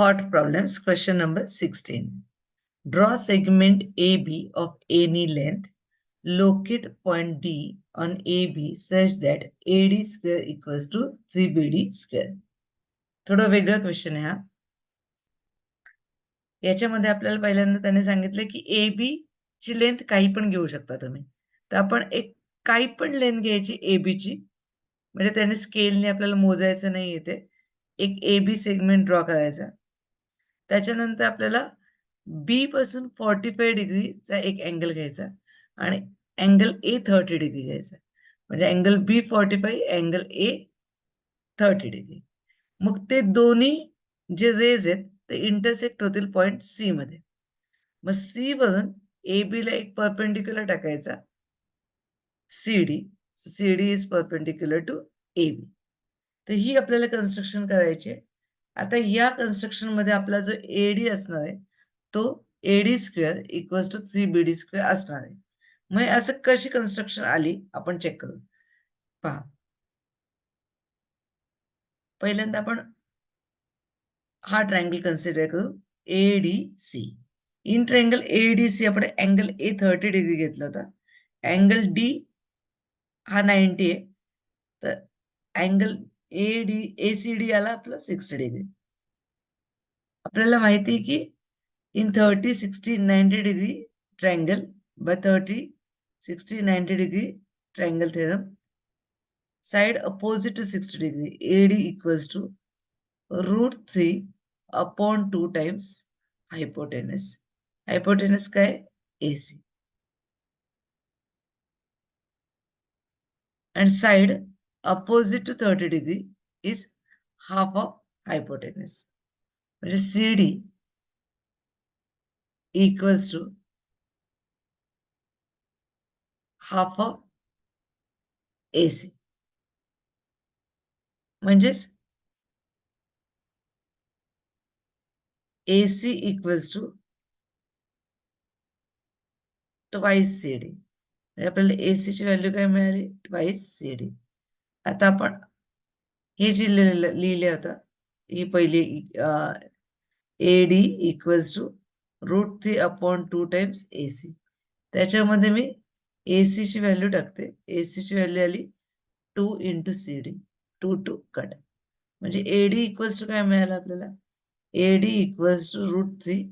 Hot problems. Question number 16. Draw segment AB of any length. Locate point D on AB such that AD square equals to 3BD square. थोडा वेगळा question आहे हा. याच्यामध्ये आपल्याला पहिल्यांदा त्याने सांगितलं की AB ची लेंथ काही पण घेऊ शकता तुम्ही. तर आपण एक काही पण लेंथ घ्यायची AB ची, म्हणजे त्याने स्केलने आपल्याला मोजायचं नाही येते. एक AB सेगमेंट ड्रॉ करायचा. त्याच्यानंतर आपल्याला बी पासून 45 डिग्रीचा एक अँगल घ्यायचा आणि अँगल ए 30 डिग्री घ्यायचा. म्हणजे angle B 45, angle A 30 degree. मग ते दोन्ही जे रेज आहेत ते इंटरसेक्ट होतील पॉइंट सी मध्ये. मग सी वरून ए बी ला एक परपेंडिक्युलर टाकायचा, CD. CD is perpendicular to A B. तर ही आपल्याला कन्स्ट्रक्शन करायची आहे. आता या कन्स्ट्रक्शन मध्ये आपला जो एडी असणार आहे तो AD square equals to 3BD square असणार आहे. मग असं कशी कन्स्ट्रक्शन आली आपण चेक करू. पहा, पहिल्यांदा आपण हा ट्रायंगल कन्सिडर करू, एडीसी. इन ट्रायंगल एडीसी आपण अँगल ए 30 डिग्री घेतला होता. अँगल डी हा 90 आहे, तर अँगल एसीडी आला आपला 60 डिग्री. आपल्याला माहिती आहे की in 30, 60, 90 degree triangle, by 30, 60, 90 degree triangle theorem, side opposite to 60 degree, AD equals to root 3 upon 2 times hypotenuse. Hypotenuse काय? AC. And side opposite to 30 degree is half of hypotenuse. म्हणजे CD equals to half of AC. म्हणजेच AC equals to twice CD. आपल्याला AC ची value काय मिळाली? Twice CD. आता आपण हे जे लिहिले होतं, ही पहिली AD equals to √3 upon 2 times AC. त्याच्यामध्ये मी AC ची व्हॅल्यू टाकते. AC ची व्हॅल्यू आली 2 इंटू CD. 2 two cut. म्हणजे AD इक्वल्स टू काय मिळालं आपल्याला? AD equals to √3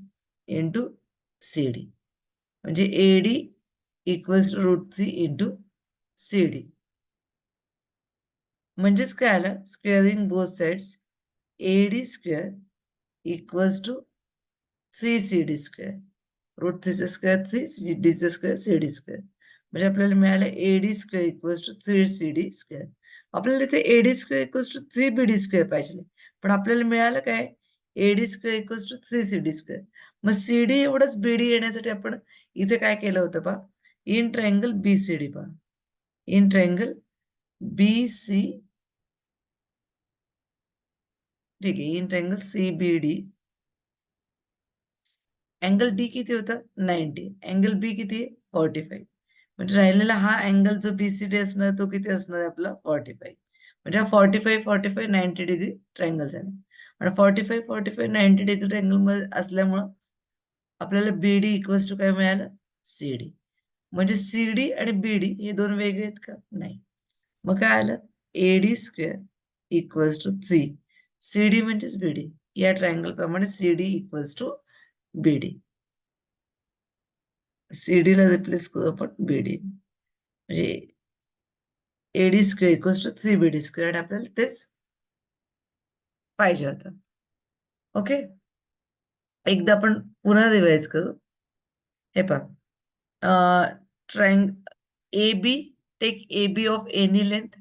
into CD. म्हणजे AD equals to √3 into CD. म्हणजेच काय आलं? Squaring both sides, AD square equals to 3CD square. √3 square 3, CD square CD square. म्हणजे आपल्याला मिळालं AD square equals to 3CD square. आपल्याला इथे AD square equals to 3BD square पाहिजे, पण आपल्याला मिळालं काय? AD square equals to 3CD square. मग CD एवढंच BD येण्यासाठी आपण इथे काय केलं होतं पहा, इन ट्रायंगल BCD पहा. इन ट्रायंगल BC, ठीक आहे, in triangle CBD angle D किती होता? 90. अँगल बी किती आहे? 45. म्हणजे राहिलेला हा अँगल जो बीसीडी असणार तो किती असणार आहे आपला? 45. म्हणजे हा 45, 45, 90 डिग्री ट्रायंगल झाला. आणि 45, 45, 90 डिग्री ट्रायंगल मध्ये असल्यामुळं आपल्याला बीडी इक्वल्स टू काय मिळालं? सीडी. म्हणजे सीडी आणि बीडी हे दोन वेगळे आहेत का? नाही. मग काय आलं? AD square equals to 3. CD म्हणजेच बीडी. या ट्रायंगल प्रमाणे CD equals to BD. CD ला रिप्लेस करू आपण बीडी. म्हणजे AD square equals to 3BD square. आणि आपल्याला तेच पाहिजे होतं. ओके, एकदा आपण पुन्हा रिवाइज करू. हे पहा, triangle AB, take AB of any length,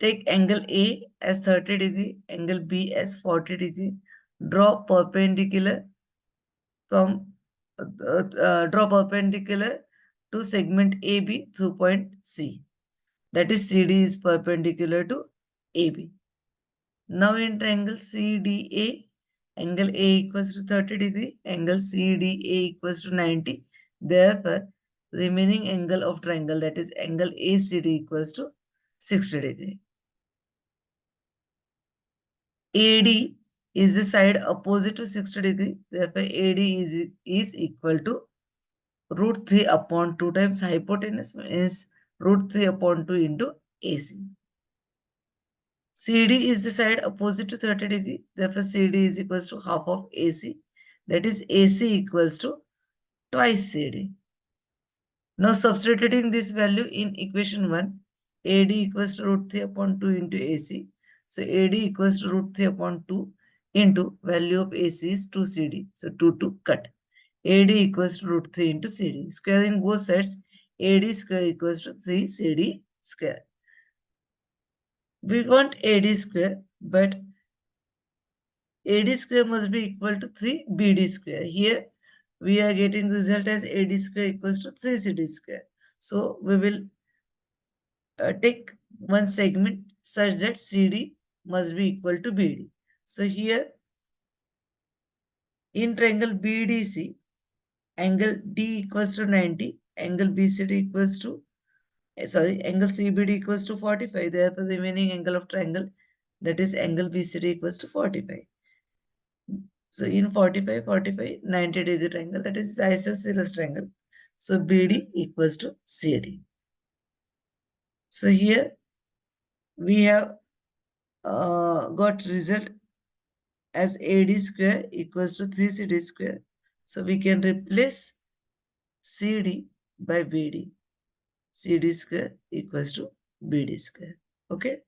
take angle A as 30 degree, angle B as 40 degree, draw perpendicular to segment AB through point C. That is CD is perpendicular to AB. Now in triangle CDA, angle A equals to 30 degree, angle CDA equals to 90. Therefore, remaining angle of triangle, that is angle ACD equals to 60 degree. AD is the side opposite to 60 degree. Therefore, AD is equal to root 3 upon 2 times hypotenuse means root 3 upon 2 into AC. CD is the side opposite to 30 degree. Therefore, CD is equals to half of AC. That is AC equals to twice CD. Now substituting this value in equation 1, AD equals to root 3 upon 2 into AC. So AD equals to root 3 upon 2 into value of AC is 2 CD. So 2 cut. AD equals to root 3 into CD. Squaring both sides, AD square equals to 3 CD square. We want AD square, but AD square must be equal to 3 BD square. Here we are getting result as AD square equals to 3 CD square. So we will take one segment such that CD must be equal to BD. So here in triangle BDC, angle D equals to 90, angle BCD equals to, angle CBD equals to 45. Therefore, the remaining angle of triangle, that is angle BCD equals to 45. So in 45, 45, 90 degree triangle, that is isosceles triangle. So BD equals to CD. So here we have got result as AD square equals to 3 CD square. So we can replace CD by BD. CD square equals to BD square. Okay.